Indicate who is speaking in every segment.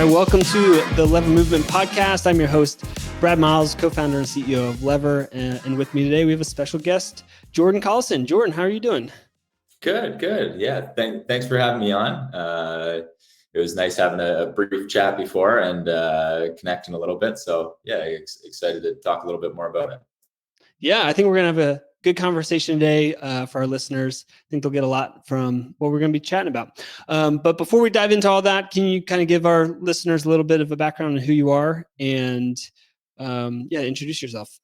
Speaker 1: All right, welcome to the Lever Movement Podcast. I'm your host, Brad Miles, co-founder and CEO of Lever. And with me today, we have a special guest, Jordan Collison. Jordan, how are you doing?
Speaker 2: Good. Yeah, thanks for having me on. It was nice having a brief chat before and connecting a little bit. So yeah, excited to talk a little bit more about it.
Speaker 1: Yeah, I think we're going to have a good conversation today for our listeners. I think they'll get a lot from what we're going to be chatting about. But before we dive into all that, can you kind of give our listeners a little bit of a background on who you are and introduce yourself?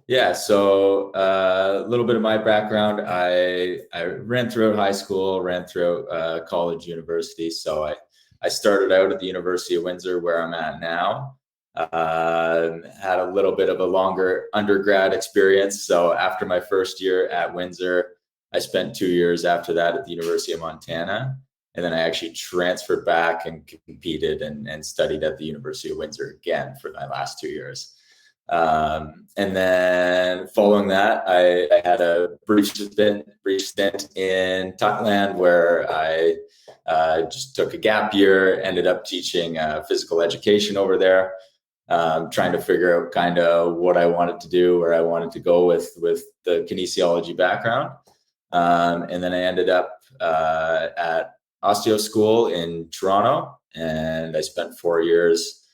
Speaker 2: Yeah, so a little bit of my background. I ran throughout high school, ran throughout college, university. So I started out at the University of Windsor, where I'm at now. Had a little bit of a longer undergrad experience. So after my first year at Windsor, I spent 2 years after that at the University of Montana. And then I actually transferred back and competed and studied at the University of Windsor again for my last 2 years. And then following that, I had a brief stint in Thailand, where I just took a gap year, ended up teaching physical education over there. Trying to figure out kind of what I wanted to do, where I wanted to go with the kinesiology background. And then I ended up at osteo school in Toronto, and I spent 4 years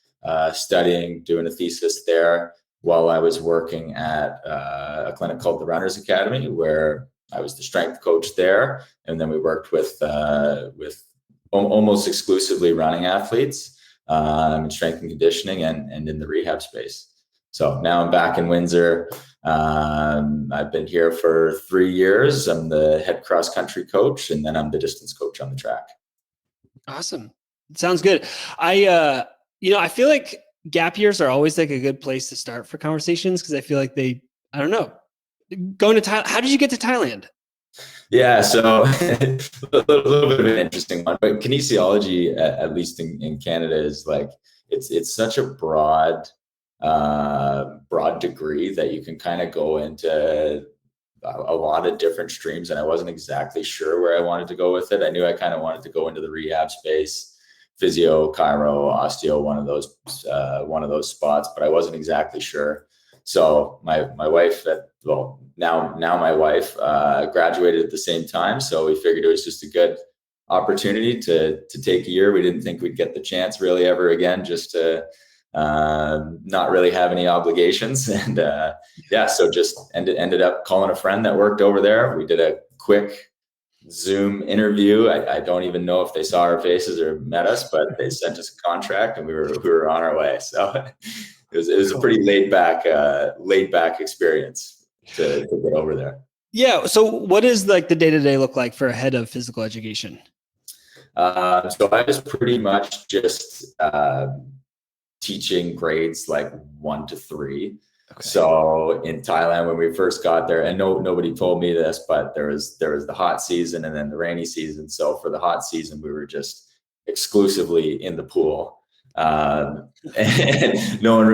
Speaker 2: studying, doing a thesis there while I was working at a clinic called the Runners Academy, where I was the strength coach there. And then we worked with almost exclusively running athletes. In strength and conditioning and in the rehab space. So now I'm back in Windsor. I've been here for 3 years. I'm the head cross country coach, and then I'm the distance coach on the track.
Speaker 1: Awesome. Sounds good. I feel like gap years are always like a good place to start for conversations, because I feel like I don't know, going to Thailand. How did you get to Thailand?
Speaker 2: Yeah, so a little bit of an interesting one, but kinesiology, at least in Canada, is like it's such a broad degree that you can kind of go into a lot of different streams. And I wasn't exactly sure where I wanted to go with it. I knew I kind of wanted to go into the rehab space, physio, chiro, osteo, one of those spots, but I wasn't exactly sure. So my wife, now my wife, graduated at the same time. So we figured it was just a good opportunity to take a year. We didn't think we'd get the chance really ever again, just to not really have any obligations. And so just ended up calling a friend that worked over there. We did a quick Zoom interview. I don't even know if they saw our faces or met us, but they sent us a contract and we were on our way. So it was a pretty laid back experience to get over there.
Speaker 1: Yeah. So what is like the day-to-day look like for a head of physical education?
Speaker 2: So I was pretty much just teaching grades like 1 to 3. Okay. So in Thailand, when we first got there, and nobody told me this, but there was the hot season and then the rainy season. So for the hot season, we were just exclusively in the pool. And no one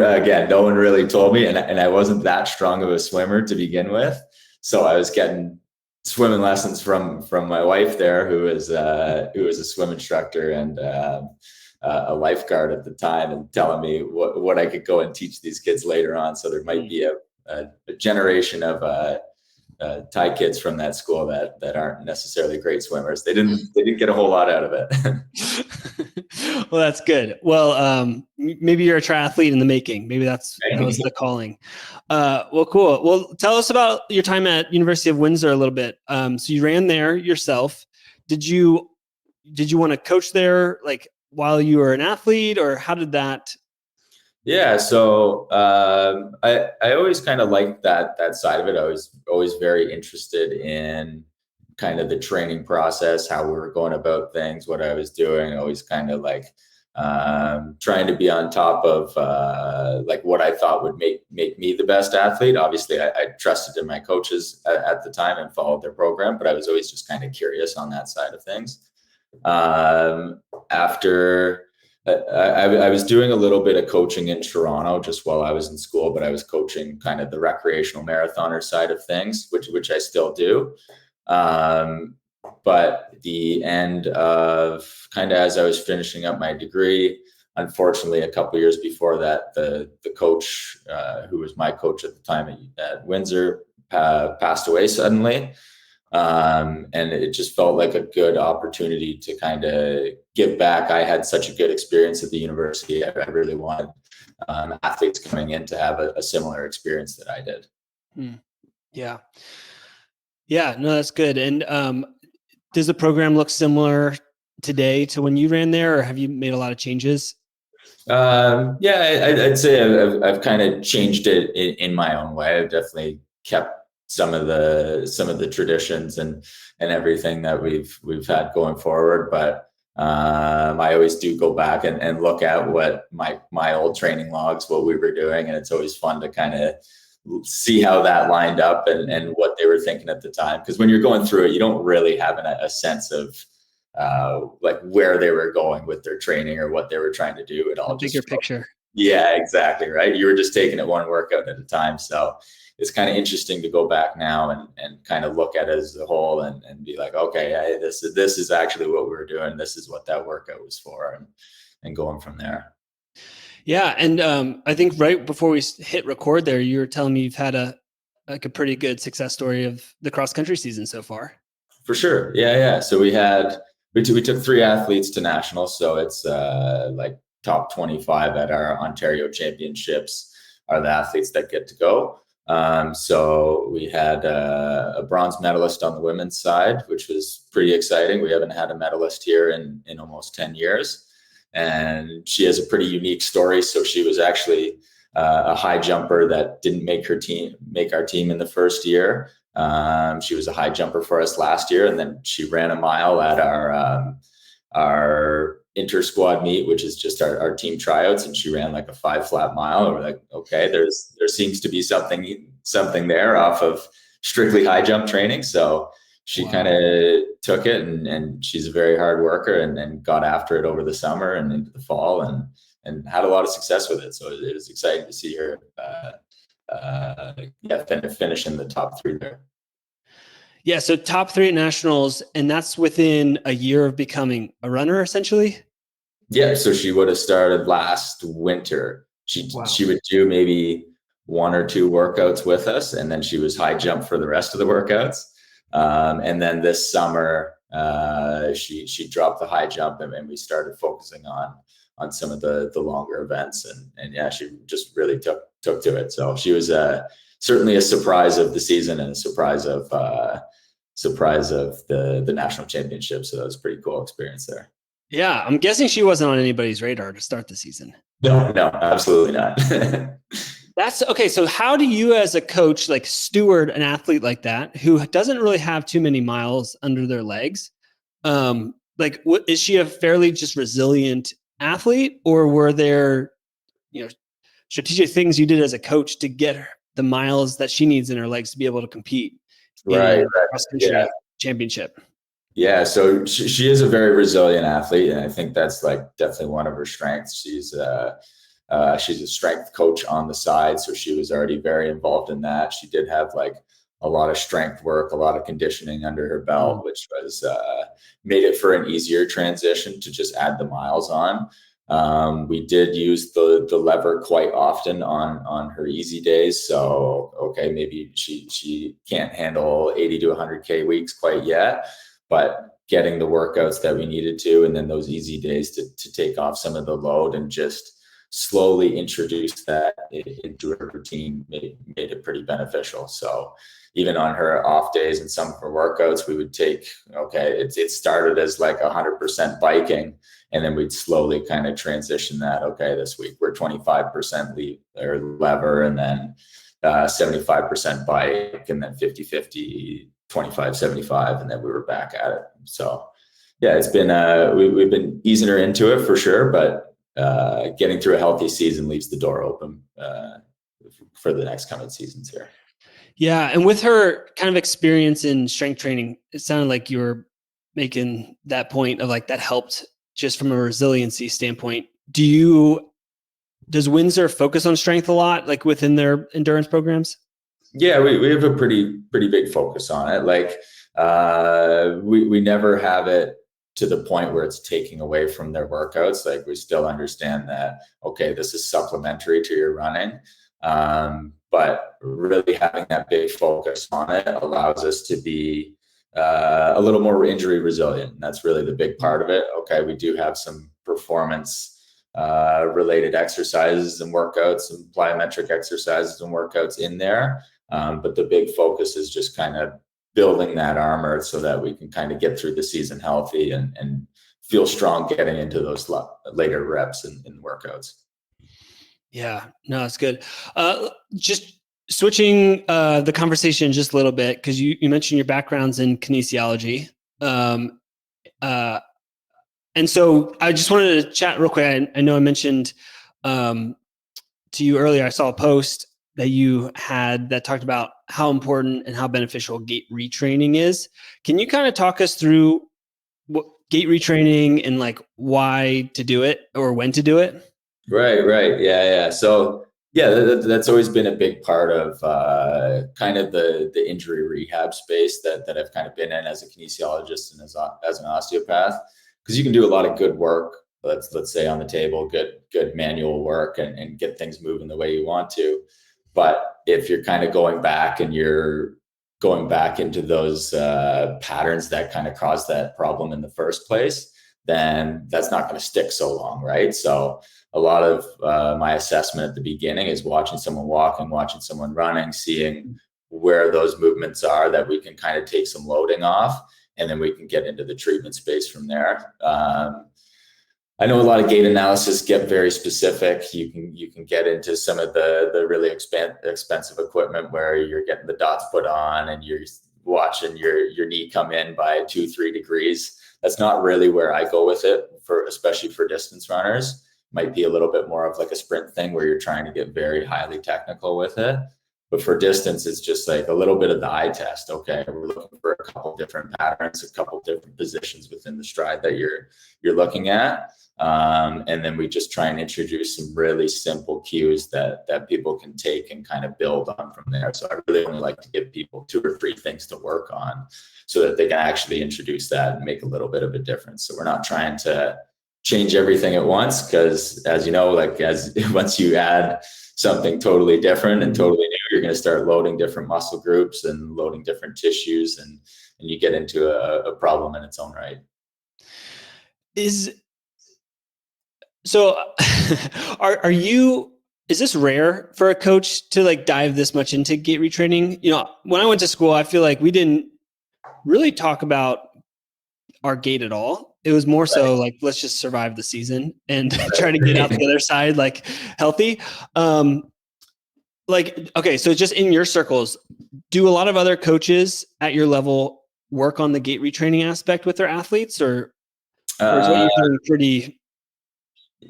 Speaker 2: really told me, and I wasn't that strong of a swimmer to begin with. So I was getting swimming lessons from my wife there, who was a swim instructor and a lifeguard at the time, and telling me what I could go and teach these kids later on. So there might be a generation of Thai kids from that school that aren't necessarily great swimmers. They didn't get a whole lot out of it.
Speaker 1: Well, that's good. Well, maybe you're a triathlete in the making. Maybe that was the calling. Well, cool. Well, tell us about your time at University of Windsor a little bit. So you ran there yourself. Did you want to coach there, like while you were an athlete, or how did that?
Speaker 2: Yeah, so I always kind of liked that side of it. I was always very interested in kind of the training process, how we were going about things, what I was doing. Always kind of like trying to be on top of like what I thought would make me the best athlete. Obviously, I trusted in my coaches at the time and followed their program, but I was always just kind of curious on that side of things. After I was doing a little bit of coaching in Toronto just while I was in school, but I was coaching kind of the recreational marathoner side of things, which I still do. But the end of kind of as I was finishing up my degree. Unfortunately, a couple of years before that, the coach, who was my coach at the time at Windsor, passed away suddenly. And it just felt like a good opportunity to kind of give back. I had such a good experience at the university. I really wanted athletes coming in to have a similar experience that I did.
Speaker 1: Yeah. Yeah, no, that's good. And does the program look similar today to when you ran there, or have you made a lot of changes?
Speaker 2: Yeah, I'd say I've kind of changed it in my own way. I've definitely kept some of the traditions and everything that we've had going forward, but I always do go back and look at what my old training logs, what we were doing, and it's always fun to kind of see how that lined up and what they were thinking at the time. Because when you're going through it, you don't really have a sense of like where they were going with their training or what they were trying to do. It all
Speaker 1: Bigger picture.
Speaker 2: Yeah, exactly. Right. You were just taking it one workout at a time. So it's kind of interesting to go back now and kind of look at it as a whole and be like, okay, hey, this is actually what we were doing. This is what that workout was for, and going from there.
Speaker 1: Yeah. And I think right before we hit record there, you were telling me you've had a pretty good success story of the cross country season so far.
Speaker 2: For sure. Yeah. So we took 3 athletes to nationals. So it's like top 25 at our Ontario championships are the athletes that get to go. So we had a bronze medalist on the women's side, which was pretty exciting. We haven't had a medalist here in almost 10 years. And she has a pretty unique story. So she was actually a high jumper that didn't make our team in the first year. She was a high jumper for us last year, and then she ran a mile at our inter squad meet, which is just our team tryouts, and she ran like a 5 flat mile. And we're like, okay, there seems to be something there off of strictly high jump training. So she kind of took it, and she's a very hard worker, and got after it over the summer and into the fall, and had a lot of success with it. So it was exciting to see her finish in the top 3 there.
Speaker 1: Yeah, so top 3 at nationals, and that's within a year of becoming a runner, essentially.
Speaker 2: Yeah, so she would have started last winter. She would do maybe 1 or 2 workouts with us, and then she was high jump for the rest of the workouts. And then this summer, she dropped the high jump, and we started focusing on some of the longer events, and yeah, she just really took to it. So she was certainly a surprise of the season and a surprise of the national championship. So that was a pretty cool experience there.
Speaker 1: Yeah, I'm guessing she wasn't on anybody's radar to start the season.
Speaker 2: No, absolutely not.
Speaker 1: That's okay. So how do you as a coach like steward an athlete like that who doesn't really have too many miles under their legs? Is she a fairly just resilient athlete, or were there, strategic things you did as a coach to get her the miles that she needs in her legs to be able to compete in a cross-country championship?
Speaker 2: Yeah, so she is a very resilient athlete, and I think that's like definitely one of her strengths. She's a strength coach on the side, so she was already very involved in that. She did have like a lot of strength work, a lot of conditioning under her belt, which was made it for an easier transition to just add the miles on. We did use the lever quite often on her easy days. So, okay, maybe she can't handle 80 to 100K weeks quite yet, but getting the workouts that we needed to, and then those easy days to take off some of the load and just slowly introduce that into her routine made it pretty beneficial. So even on her off days and some of her workouts, we would take, it started as like 100% biking, and then we'd slowly kind of transition that. Okay, this week we're 25% lever, and then 75% bike, and then 50-50, 25-75, and then we were back at it. So yeah, it's been we've been easing her into it for sure, but getting through a healthy season leaves the door open for the next coming seasons here.
Speaker 1: Yeah, and with her kind of experience in strength training, it sounded like you were making that point of like that helped just from a resiliency standpoint. Does Windsor focus on strength a lot, like within their endurance programs?
Speaker 2: Yeah, we have a pretty big focus on it. Like we never have it to the point where it's taking away from their workouts. Like, we still understand that, okay, this is supplementary to your running. But really having that big focus on it allows us to be a little more injury resilient. That's really the big part of it. Okay, we do have some performance related exercises and workouts, some plyometric exercises and workouts in there. But the big focus is just kind of building that armor so that we can kind of get through the season healthy and feel strong getting into those later reps in workouts.
Speaker 1: Yeah, no, that's good. Just switching the conversation just a little bit, because you mentioned your background's in kinesiology. And so I just wanted to chat real quick. I know I mentioned to you earlier, I saw a post that you had that talked about how important and how beneficial gait retraining is. Can you kind of talk us through what gait retraining and like why to do it or when to do it?
Speaker 2: Right. Yeah. So yeah, that's always been a big part of kind of the injury rehab space that I've kind of been in as a kinesiologist and as an osteopath, because you can do a lot of good work, let's say on the table, good manual work and get things moving the way you want to. But if you're kind of going back into those patterns that kind of caused that problem in the first place, then that's not going to stick so long, right? So a lot of my assessment at the beginning is watching someone walking, watching someone running, seeing where those movements are that we can kind of take some loading off, and then we can get into the treatment space from there. I know a lot of gait analysis get very specific. You can get into some of the really expensive equipment where you're getting the dots put on and you're watching your knee come in by 2-3 degrees. That's not really where I go with it, especially for distance runners. Might be a little bit more of like a sprint thing where you're trying to get very highly technical with it. But for distance, it's just like a little bit of the eye test. Okay, we're looking for a couple different patterns, a couple different positions within the stride that you're looking at. And then we just try and introduce some really simple cues that people can take and kind of build on from there. So I really only like to give people 2 or 3 things to work on so that they can actually introduce that and make a little bit of a difference. So we're not trying to change everything at once, because as you know, like once you add something totally different and totally new, you're going to start loading different muscle groups and loading different tissues, and you get into a problem in its own right.
Speaker 1: So is this rare for a coach to like dive this much into gait retraining? You know, when I went to school, I feel like we didn't really talk about our gait at all. It was more so like, let's just survive the season and try to get out the other side, like healthy. Okay, so just in your circles, do a lot of other coaches at your level work on the gait retraining aspect with their athletes, or is what you're doing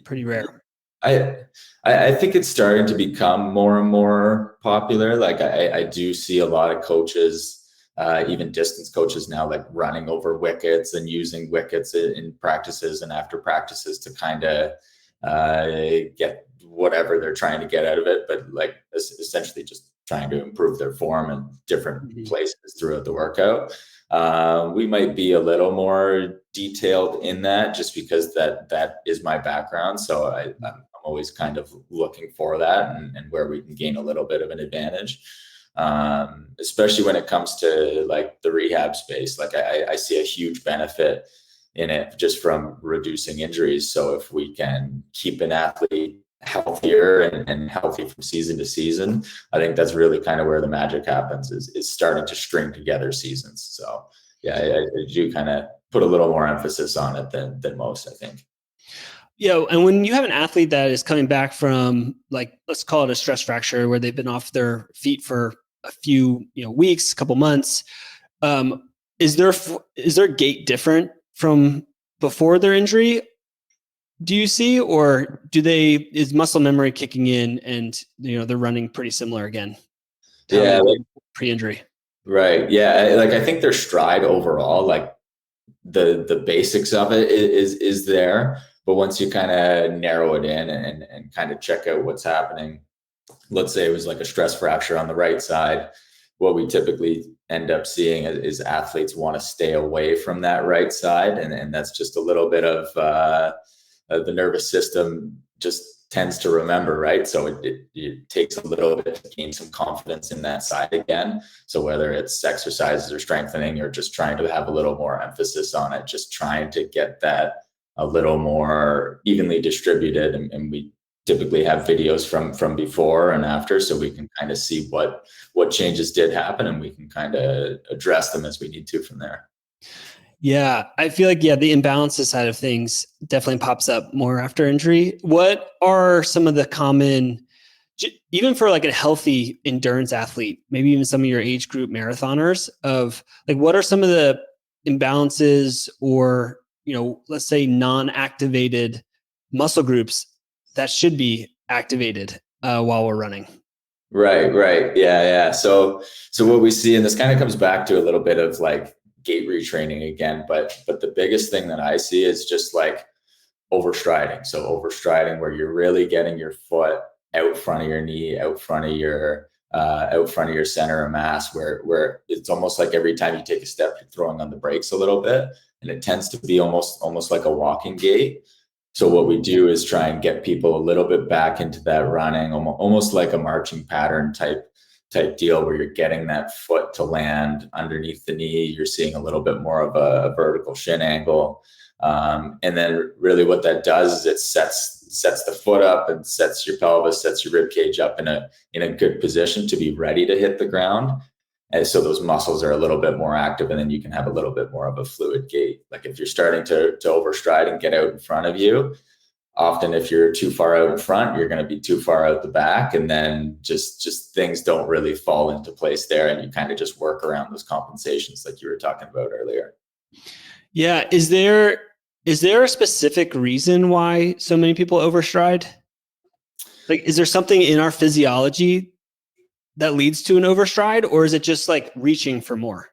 Speaker 1: pretty rare?
Speaker 2: I think it's starting to become more and more popular. Like I do see a lot of coaches, even distance coaches now, like running over wickets and using wickets in practices and after practices to kind of get whatever they're trying to get out of it, but like essentially just trying to improve their form in different places throughout the workout. We might be a little more detailed in that just because that is my background. So I'm always kind of looking for that and where we can gain a little bit of an advantage. Especially when it comes to like the rehab space. Like I see a huge benefit in it just from reducing injuries. So if we can keep an athlete healthier and healthy from season to season, I think that's really kind of where the magic happens, is starting to string together seasons. So yeah, I do kind of put a little more emphasis on it than most, I think.
Speaker 1: Yeah. And when you have an athlete that is coming back from, like, let's call it a stress fracture, where they've been off their feet for a few, weeks, a couple months, is their gait different from before their injury? Do you see, or is muscle memory kicking in and, they're running pretty similar again?
Speaker 2: Yeah.
Speaker 1: Pre-injury.
Speaker 2: Right. Yeah. Like I think their stride overall, like the basics of it is there. But once you kind of narrow it in and kind of check out what's happening, let's say it was like a stress fracture on the right side, what we typically end up seeing is athletes want to stay away from that right side. And that's just a little bit of the nervous system just tends to remember, right? So it takes a little bit to gain some confidence in that side again. So whether it's exercises or strengthening, or just trying to have a little more emphasis on it, just trying to get that a little more evenly distributed. And we typically have videos from before and after, so we can kind of see what changes did happen, and we can kind of address them as we need to from there.
Speaker 1: Yeah, I feel like, the imbalances side of things definitely pops up more after injury. What are some of the common, even for like a healthy endurance athlete, maybe even some of your age group marathoners, of like, what are some of the imbalances or, let's say non-activated muscle groups that should be activated while we're running?
Speaker 2: Right. Yeah. So what we see, and this kind of comes back to a little bit of like gait retraining again, but the biggest thing that I see is just like overstriding. So overstriding, where you're really getting your foot out front of your knee, out front of your center of mass, where it's almost like every time you take a step, you're throwing on the brakes a little bit, and it tends to be almost like a walking gait. So what we do is try and get people a little bit back into that running, almost like a marching pattern type deal, where you're getting that foot to land underneath the knee. You're seeing a little bit more of a vertical shin angle. And then really what that does is it sets the foot up and sets your pelvis, sets your rib cage up in a good position to be ready to hit the ground. And so those muscles are a little bit more active, and then you can have a little bit more of a fluid gait. Like if you're starting to overstride and get out in front of you, often if you're too far out in front, you're going to be too far out the back, and then just things don't really fall into place there, and you kind of just work around those compensations like you were talking about earlier.
Speaker 1: Yeah. Is there a specific reason why so many people overstride? Like, is there something in our physiology that leads to an overstride, or is it just like reaching for more?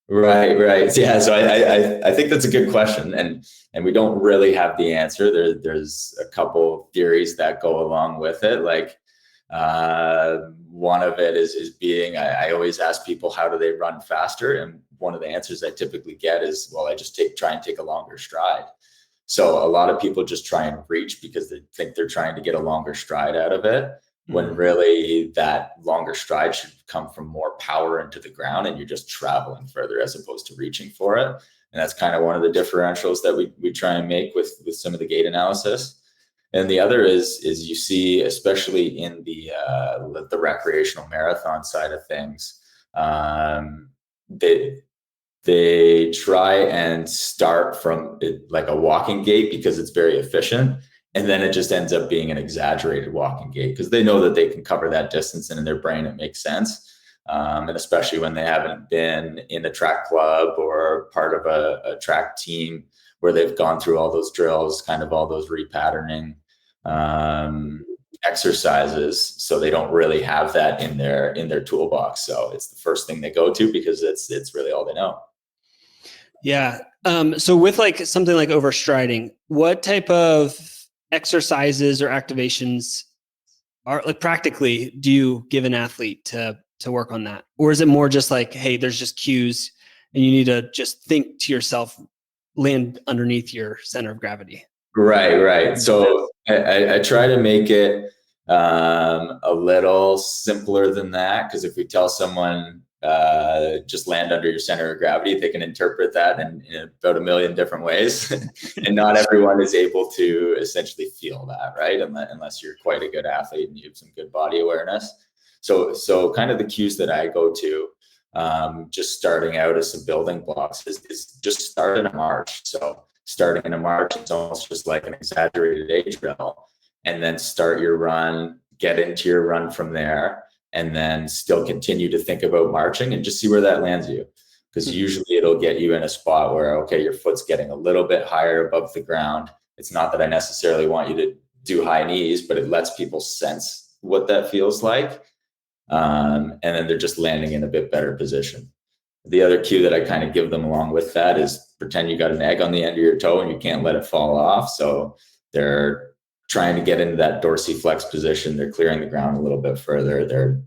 Speaker 2: Right. Yeah. So I think that's a good question, and we don't really have the answer. There's a couple theories that go along with it. Like one of it is being, I always ask people, how do they run faster? And one of the answers I typically get is, well, I just try and take a longer stride. So a lot of people just try and reach because they think they're trying to get a longer stride out of it, when really that longer stride should come from more power into the ground, and you're just traveling further as opposed to reaching for it. And that's kind of one of the differentials that we try and make with some of the gait analysis. And the other is you see, especially in the recreational marathon side of things, they try and start from like a walking gait because it's very efficient. And then it just ends up being an exaggerated walking gait because they know that they can cover that distance, and in their brain, it makes sense. And especially when they haven't been in a track club or part of a track team where they've gone through all those drills, kind of all those repatterning exercises. So they don't really have that in their toolbox. So it's the first thing they go to because it's really all they know.
Speaker 1: Yeah. So with like something like overstriding, what type of exercises or activations are like practically do you give an athlete to work on that? Or is it more just like, hey, there's just cues and you need to just think to yourself, land underneath your center of gravity?
Speaker 2: Right. So I try to make it a little simpler than that, because if we tell someone just land under your center of gravity, they can interpret that in about a million different ways. And not everyone is able to essentially feel that, right? Unless you're quite a good athlete and you have some good body awareness. So kind of the cues that I go to, just starting out as some building blocks is just start in a march. So starting in a march, it's almost just like an exaggerated A drill, and then start your run, get into your run from there, and then still continue to think about marching and just see where that lands you. Because usually it'll get you in a spot where, okay, your foot's getting a little bit higher above the ground. It's not that I necessarily want you to do high knees, but it lets people sense what that feels like. And then they're just landing in a bit better position. The other cue that I kind of give them along with that is pretend you got an egg on the end of your toe and you can't let it fall off. So they're trying to get into that dorsiflex position. They're clearing the ground a little bit further. They're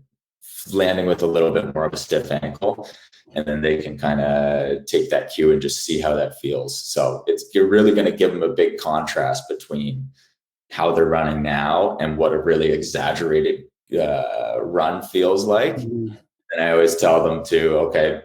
Speaker 2: landing with a little bit more of a stiff ankle, and then they can kind of take that cue and just see how that feels. So you're really going to give them a big contrast between how they're running now and what a really exaggerated run feels like.
Speaker 1: Mhm.
Speaker 2: And I always tell them to, okay,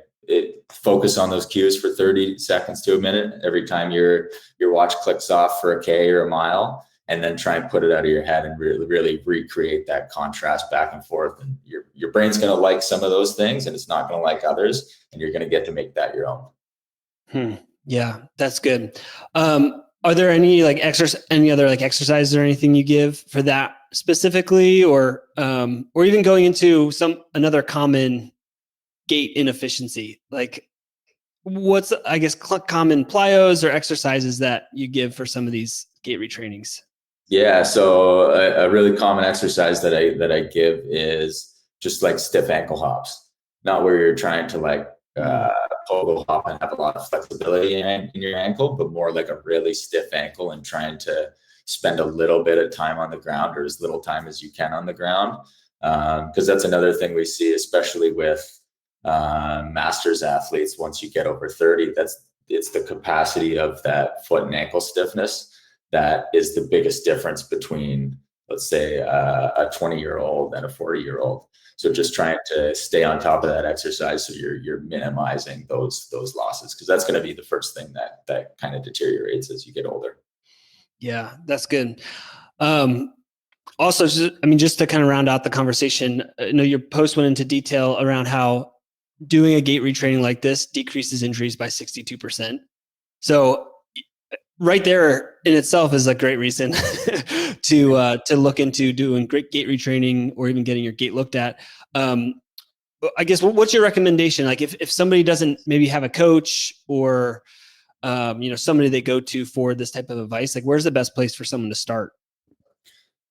Speaker 2: focus on those cues for 30 seconds to a minute every time your watch clicks off for a K or a mile, and then try and put it out of your head and really recreate that contrast back and forth. And your brain's going to like some of those things, and it's not going to like others, and you're going to get to make that your own.
Speaker 1: Yeah, that's good. Are there any any other exercises or anything you give for that specifically, or even going into another common gait inefficiency? Like, what's, I guess, common plyos or exercises that you give for some of these gait retrainings?
Speaker 2: Yeah, so a really common exercise that I give is just like stiff ankle hops, not where you're trying to pogo hop and have a lot of flexibility in your ankle, but more like a really stiff ankle and trying to spend a little bit of time on the ground, or as little time as you can on the ground. Because that's another thing we see, especially with masters athletes. Once you get over 30, it's the capacity of that foot and ankle stiffness that is the biggest difference between, let's say, a 20-year-old and a 40-year-old. So just trying to stay on top of that exercise so you're minimizing those losses, because that's going to be the first thing that kind of deteriorates as you get older.
Speaker 1: Yeah, that's good. Also, just to kind of round out the conversation, I know your post went into detail around how doing a gait retraining like this decreases injuries by 62%. So right there in itself is a great reason to look into doing great gait retraining, or even getting your gait looked at. I guess, what's your recommendation? Like, if somebody doesn't maybe have a coach, or somebody they go to for this type of advice, like, where's the best place for someone to start?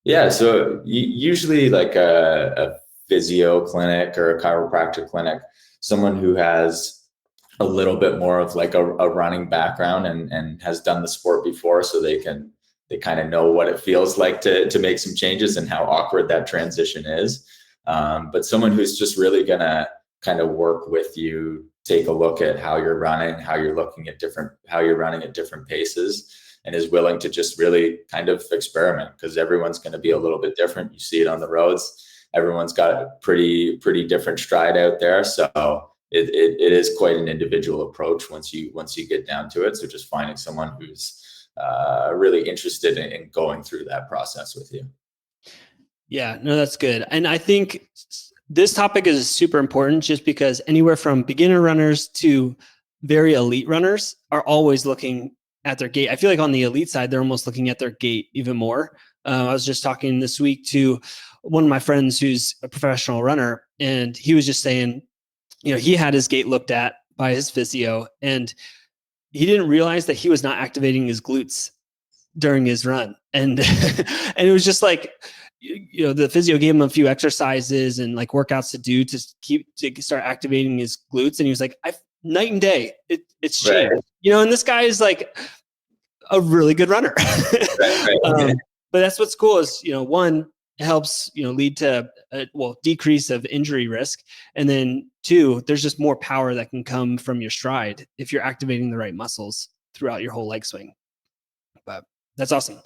Speaker 2: Yeah, so usually like a physio clinic or a chiropractic clinic, someone who has a little bit more of like a running background and has done the sport before, so they kind of know what it feels like to make some changes and how awkward that transition is. But someone who's just really gonna kind of work with you, take a look at how you're running, how you're running at different paces, and is willing to just really kind of experiment, because everyone's going to be a little bit different. You see it on the roads. Everyone's got a pretty different stride out there. So it is quite an individual approach once you get down to it. So just finding someone who's really interested in going through that process with you.
Speaker 1: Yeah, no, that's good. And I think this topic is super important, just because anywhere from beginner runners to very elite runners are always looking at their gait. I feel like on the elite side, they're almost looking at their gait even more. I was just talking this week to one of my friends who's a professional runner, and he was just saying, he had his gait looked at by his physio, and he didn't realize that he was not activating his glutes during his run. And and it was just like, the physio gave him a few exercises and like workouts to do to start activating his glutes, and he was like, night and day, it's changed.
Speaker 2: Right.
Speaker 1: And this guy is like a really good runner.
Speaker 2: Right.
Speaker 1: But that's what's cool is, one, it helps, lead to decrease of injury risk. And then two, there's just more power that can come from your stride if you're activating the right muscles throughout your whole leg swing. But that's awesome.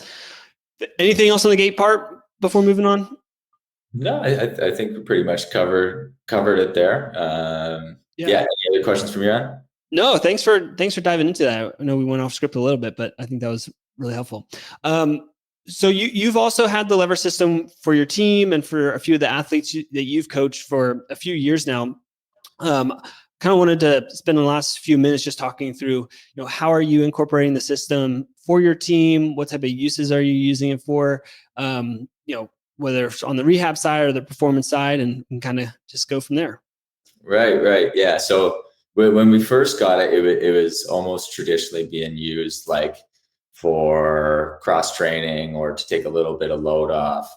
Speaker 1: Anything else on the gait part before moving on?
Speaker 2: No, I think we pretty much covered it there. Yeah. Any other questions from your end?
Speaker 1: No, thanks for diving into that. I know we went off script a little bit, but I think that was really helpful. So you've also had the lever system for your team and for a few of the athletes that you've coached for a few years now. Kind of wanted to spend the last few minutes just talking through, how are you incorporating the system for your team? What type of uses are you using it for? Whether it's on the rehab side or the performance side, and kind of just go from there.
Speaker 2: Right. Yeah. So when we first got it, it was almost traditionally being used like for cross training or to take a little bit of load off.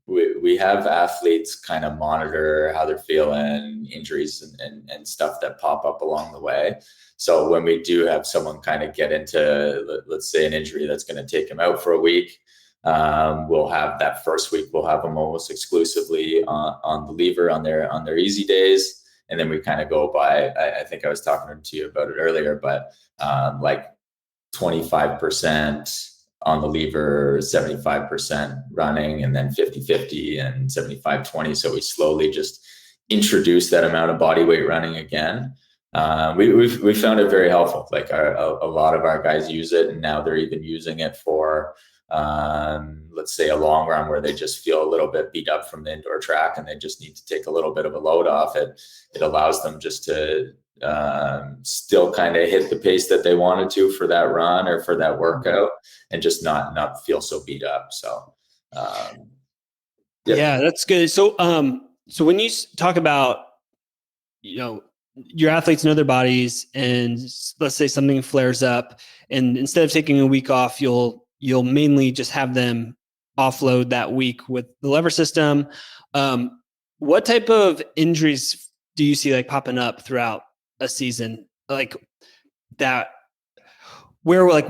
Speaker 2: We have athletes kind of monitor how they're feeling, injuries and stuff that pop up along the way. So when we do have someone kind of get into, let's say, an injury that's going to take them out for a week, We'll have that first week, we'll have them almost exclusively on the lever on their easy days. And then we kind of go by, I think I was talking to you about it earlier, but like 25% on the lever, 75% running, and then 50-50 and 75-20. So we slowly just introduce that amount of body weight running again. We found it very helpful. Like a lot of our guys use it, and now they're even using it for let's say a long run where they just feel a little bit beat up from the indoor track and they just need to take a little bit of a load off it. It allows them just to still kind of hit the pace that they wanted to for that run or for that workout, and just not feel so beat up. So
Speaker 1: yeah, that's good. So so when you talk about, you know, your athletes know their bodies, and let's say something flares up, and instead of taking a week off, you'll mainly just have them offload that week with the lever system. What type of injuries do you see like popping up throughout a season, like that, where like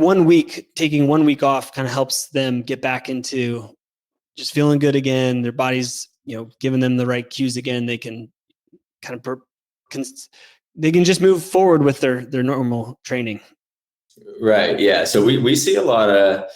Speaker 1: taking 1 week off kind of helps them get back into just feeling good again, their body's, you know, giving them the right cues again, they can kind of they can just move forward with their normal training.
Speaker 2: Right. Yeah. So we see a lot of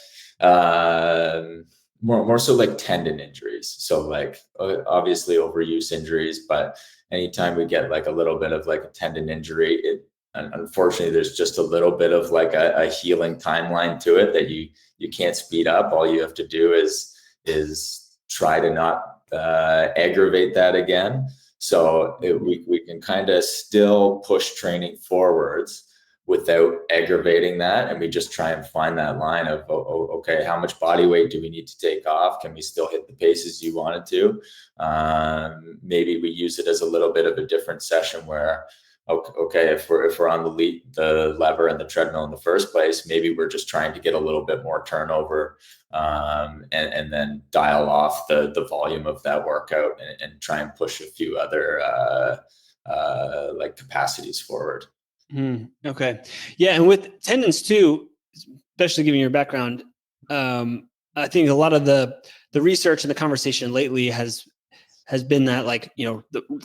Speaker 2: more so like tendon injuries. So like obviously overuse injuries, but anytime we get like a little bit of like a tendon injury, unfortunately there's just a little bit of like a healing timeline to it that you can't speed up. All you have to do is try to not aggravate that again. So we can kind of still push training forwards without aggravating that. And we just try and find that line of, okay, how much body weight do we need to take off? Can we still hit the paces you wanted to? Maybe we use it as a little bit of a different session where, okay, if we're on the lever and the treadmill in the first place, maybe we're just trying to get a little bit more turnover, and then dial off the volume of that workout and try and push a few other like capacities forward.
Speaker 1: Okay. Yeah. And with tendons too, especially given your background, I think a lot of the research and the conversation lately has been that, like, you know,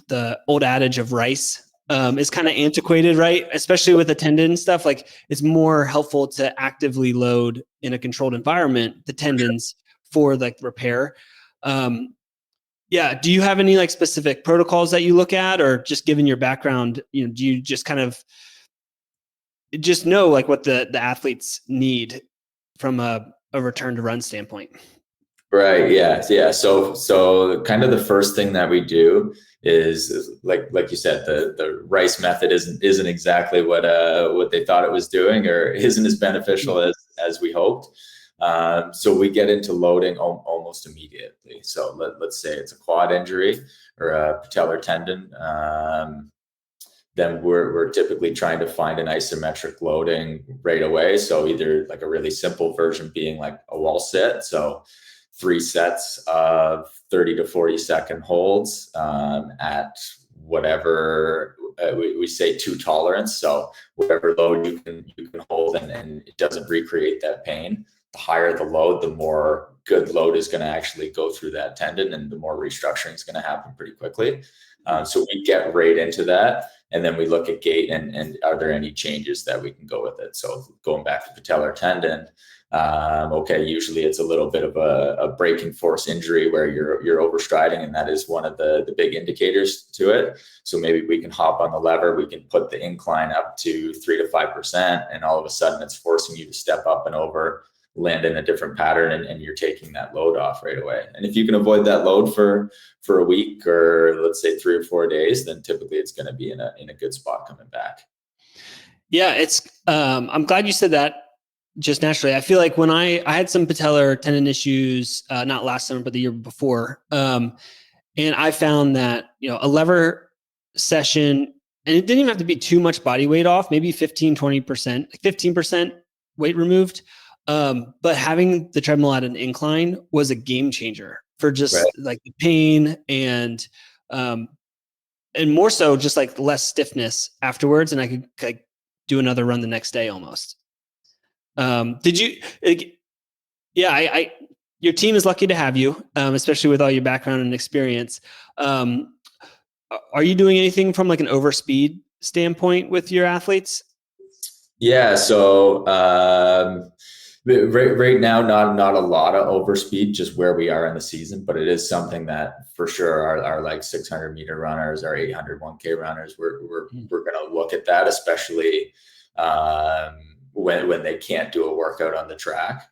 Speaker 1: the old adage of rice is kind of antiquated, right? Especially with the tendon stuff. Like, it's more helpful to actively load in a controlled environment the tendons for like repair. Yeah. Do you have any like specific protocols that you look at, or just given your background, you know, do you just kind of just know like what the athletes need from a return to run standpoint?
Speaker 2: Right. Yeah. Yeah. So kind of the first thing that we do is like you said, the rice method isn't exactly what they thought it was doing, or isn't as beneficial as we hoped. So we get into loading almost immediately. So let's say it's a quad injury or a patellar tendon. Then we're typically trying to find an isometric loading right away. So either like a really simple version being like a wall sit. So 3 sets of 30 to 40 second holds at whatever we say 2 tolerance. So whatever load you can hold, and it doesn't recreate that pain. The higher the load, the more good load is going to actually go through that tendon, and the more restructuring is going to happen pretty quickly. So we get right into that. And then we look at gait and are there any changes that we can go with it? So going back to patellar tendon, okay, usually it's a little bit of a braking force injury where you're overstriding, and that is one of the big indicators to it. So maybe we can hop on the lever, we can put the incline up to 3 to 5%, and all of a sudden it's forcing you to step up and over, land in a different pattern, and you're taking that load off right away. And if you can avoid that load for a week, or let's say 3 or 4 days, then typically it's going to be in a good spot coming back.
Speaker 1: Yeah, it's I'm glad you said that just naturally. I feel like when I had some patellar tendon issues, not last summer, but the year before. And I found that, you know, a lever session, and it didn't even have to be too much body weight off, maybe 15, 20%, like 15% weight removed. But having the treadmill at an incline was a game changer for just like the pain and more so just like less stiffness afterwards. And I could like do another run the next day almost. Did you, yeah, your team is lucky to have you, especially with all your background and experience. Are you doing anything from like an overspeed standpoint with your athletes?
Speaker 2: Yeah. So right now, not a lot of overspeed, just where we are in the season, but it is something that for sure our like 600-meter runners, our 800 1K runners, we're going to look at that, especially when they can't do a workout on the track.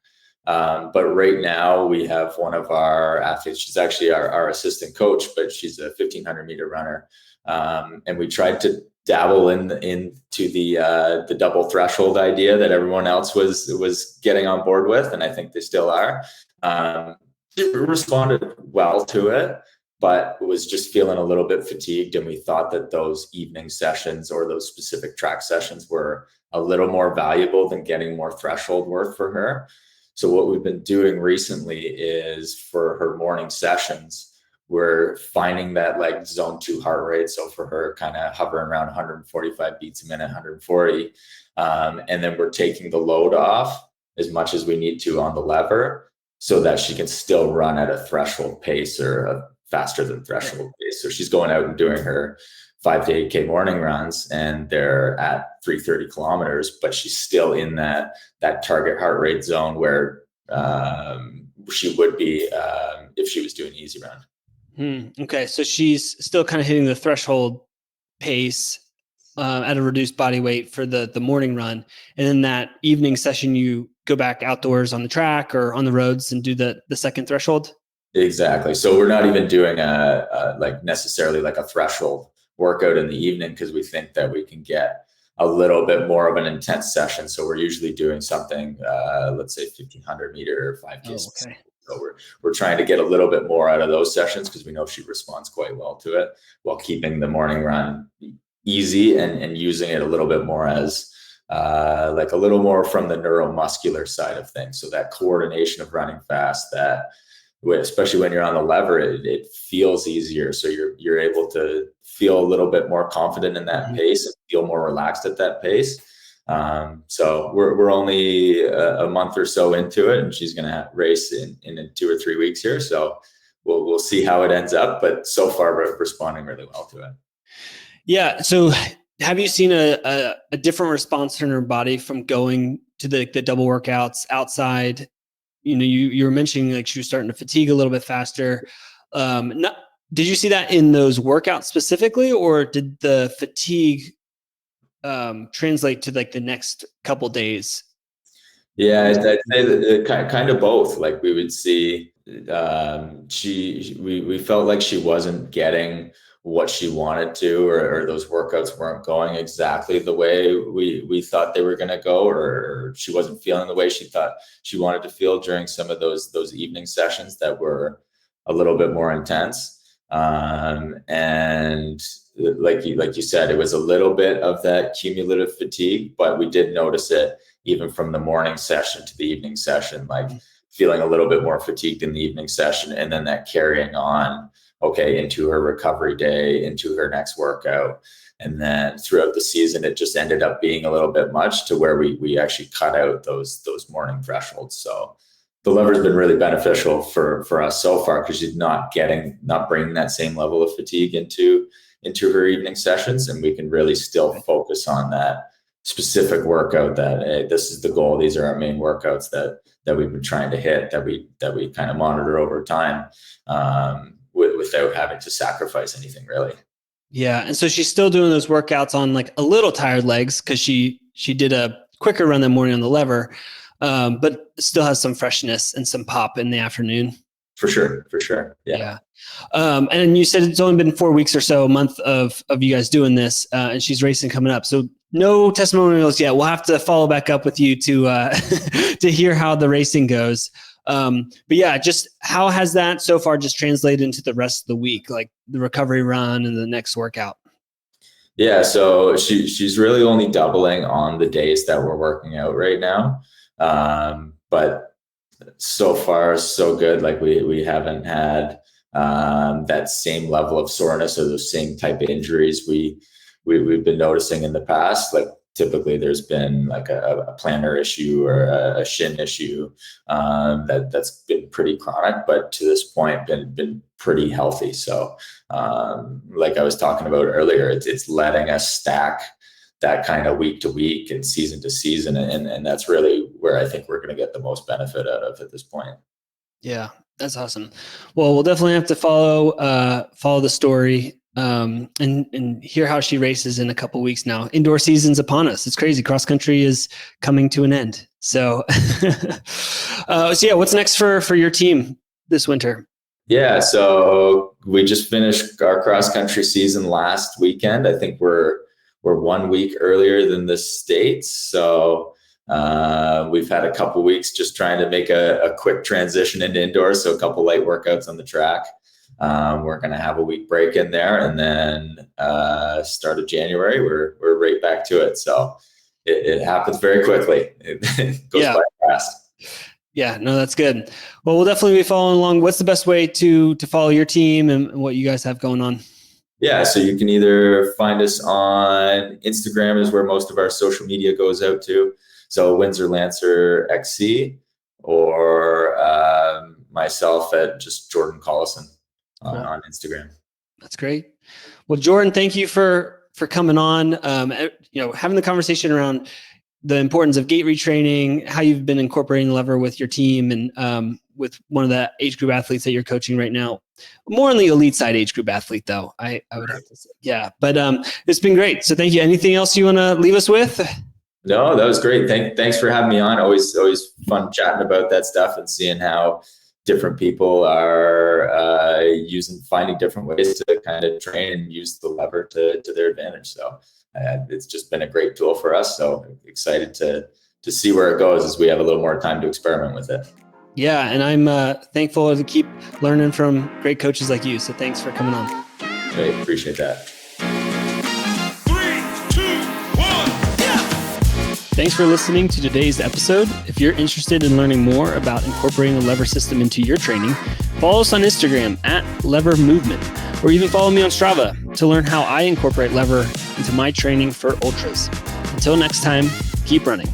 Speaker 2: But right now we have one of our athletes, she's actually our assistant coach, but she's a 1500-meter runner. And we tried to dabble into the double threshold idea that everyone else was getting on board with, and I think they still are. They responded well to it, but was just feeling a little bit fatigued, and we thought that those evening sessions or those specific track sessions were a little more valuable than getting more threshold work for her. So what we've been doing recently is for her morning sessions, we're finding that like zone 2 heart rate. So for her, kind of hovering around 145 beats a minute, 140. And then we're taking the load off as much as we need to on the lever so that she can still run at a threshold pace or a faster than threshold pace. So she's going out and doing her 5 to 8K morning runs, and they're at 330 kilometers, but she's still in that target heart rate zone where she would be if she was doing easy run.
Speaker 1: Okay, so she's still kind of hitting the threshold pace at a reduced body weight for the morning run, and then that evening session you go back outdoors on the track or on the roads and do the second threshold.
Speaker 2: Exactly. So we're not even doing like necessarily like a threshold workout in the evening, because we think that we can get a little bit more of an intense session. So we're usually doing something, let's say 1500-meter 5K.
Speaker 1: Oh, okay.
Speaker 2: So we're trying to get a little bit more out of those sessions because we know she responds quite well to it, while keeping the morning run easy and using it a little bit more as like a little more from the neuromuscular side of things. So that coordination of running fast, that especially when you're on the lever, it feels easier. So you're able to feel a little bit more confident in that pace and feel more relaxed at that pace. So we're only a month or so into it, and she's going to race in 2 or 3 weeks here. So we'll see how it ends up, but so far we're responding really well to it. Yeah.
Speaker 1: So have you seen a different response in her body from going to the double workouts outside? You were mentioning like she was starting to fatigue a little bit faster. Did you see that in those workouts specifically, or did the fatigue translate to like the next couple days?
Speaker 2: Yeah, I'd say that kind of both. Like we would see, we felt like she wasn't getting what she wanted to, or those workouts weren't going exactly the way we thought they were going to go, or she wasn't feeling the way she thought she wanted to feel during some of those evening sessions that were a little bit more intense. And like you said, it was a little bit of that cumulative fatigue, but we did notice it even from the morning session to the evening session, like feeling a little bit more fatigued in the evening session, and then that carrying on, into her recovery day, into her next workout. And then throughout the season, it just ended up being a little bit much to where we actually cut out those morning thresholds. So the lever's been really beneficial for us so far, because she's not bringing that same level of fatigue into her evening sessions, and we can really still focus on that specific workout that, hey, this is the goal. These are our main workouts that we've been trying to hit, that we kind of monitor over time, without having to sacrifice anything really.
Speaker 1: Yeah. And so she's still doing those workouts on like a little tired legs, because she did a quicker run that morning on the lever, but still has some freshness and some pop in the afternoon.
Speaker 2: For sure. Yeah.
Speaker 1: And you said it's only been 4 weeks or so, a month of you guys doing this, and she's racing coming up. So no testimonials yet. We'll have to follow back up with you to to hear how the racing goes. But yeah, just how has that so far just translated into the rest of the week, like the recovery run and the next workout?
Speaker 2: Yeah, so she's really only doubling on the days that we're working out right now. But so far so good. Like we haven't had that same level of soreness or those same type of injuries we've been noticing in the past. Like typically there's been like a plantar issue or a shin issue that's been pretty chronic, but to this point been pretty healthy. So like I was talking about earlier, it's letting us stack that kind of week to week and season to season, and that's really where I think we're going to get the most benefit out of at this point.
Speaker 1: Yeah, that's awesome. Well, we'll definitely have to follow the story. And hear how she races in a couple weeks now. Indoor season's upon us. It's crazy. Cross country is coming to an end. So, so yeah, what's next for your team this winter?
Speaker 2: Yeah, so we just finished our cross country season last weekend. I think we're 1 week earlier than the States. So we've had a couple weeks just trying to make a quick transition into indoors. So a couple light workouts on the track. We're going to have a week break in there, and then start of January, we're right back to it. So it happens very quickly. It goes by fast.
Speaker 1: Yeah, no, that's good. Well, we'll definitely be following along. What's the best way to follow your team and what you guys have going on?
Speaker 2: Yeah, so you can either find us on Instagram, is where most of our social media goes out to. So Windsor Lancer XC, or myself at just Jordan Collison on Instagram.
Speaker 1: That's great. Well, Jordan, thank you for coming on. Having the conversation around the importance of gait retraining, how you've been incorporating the lever with your team, and with one of the age group athletes that you're coaching right now. More on the elite side age group athlete, though. I would have to say, yeah. But it's been great. So thank you. Anything else you want to leave us with?
Speaker 2: No, that was great. Thanks for having me on. Always fun chatting about that stuff and seeing how different people are finding different ways to kind of train and use the lever to their advantage. So it's just been a great tool for us. So excited to see where it goes as we have a little more time to experiment with it.
Speaker 1: Yeah, and I'm thankful to keep learning from great coaches like you. So thanks for coming on.
Speaker 2: Great, appreciate that.
Speaker 3: 3, 2, 1, yeah!
Speaker 1: Thanks for listening to today's episode. If you're interested in learning more about incorporating the lever system into your training, follow us on Instagram at Lever Movement, or even follow me on Strava to learn how I incorporate lever into my training for ultras. Until next time, keep running.